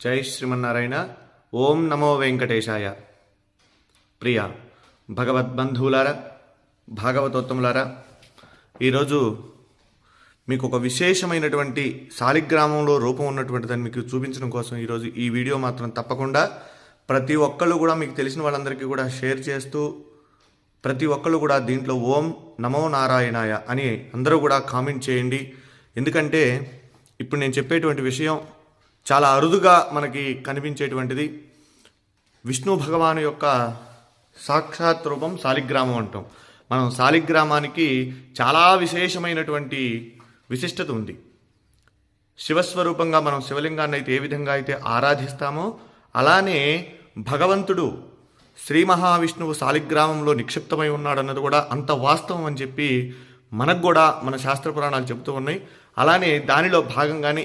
జై శ్రీమన్నారాయణ. ఓం నమో వెంకటేశాయ. ప్రియ భగవద్బంధువులారా, భాగవతోత్తములారా, ఈరోజు మీకు ఒక విశేషమైనటువంటి శాలిగ్రామంలో రూపం ఉన్నటువంటిదని మీకు చూపించడం కోసం ఈరోజు ఈ వీడియో మాత్రం తప్పకుండా ప్రతి ఒక్కళ్ళు కూడా మీకు తెలిసిన వాళ్ళందరికీ కూడా షేర్ చేస్తూ, ప్రతి ఒక్కళ్ళు కూడా దీంట్లో ఓం నమో నారాయణాయ అని అందరూ కూడా కామెంట్ చేయండి. ఎందుకంటే ఇప్పుడు నేను చెప్పేటువంటి విషయం చాలా అరుదుగా మనకి కనిపించేటువంటిది. విష్ణు భగవాను యొక్క సాక్షాత్ రూపం శాలిగ్రామం అంటాం. మనం శాలిగ్రామానికి చాలా విశేషమైనటువంటి విశిష్టత ఉంది. శివస్వరూపంగా మనం శివలింగాన్ని అయితే ఏ విధంగా అయితే ఆరాధిస్తామో అలానే భగవంతుడు శ్రీ మహావిష్ణువు శాలిగ్రామంలో నిక్షిప్తమై ఉన్నాడన్నది కూడా అంత వాస్తవం అని చెప్పి మనకు కూడా మన శాస్త్ర పురాణాలు చెబుతూ ఉన్నాయి. అలానే దానిలో భాగంగానే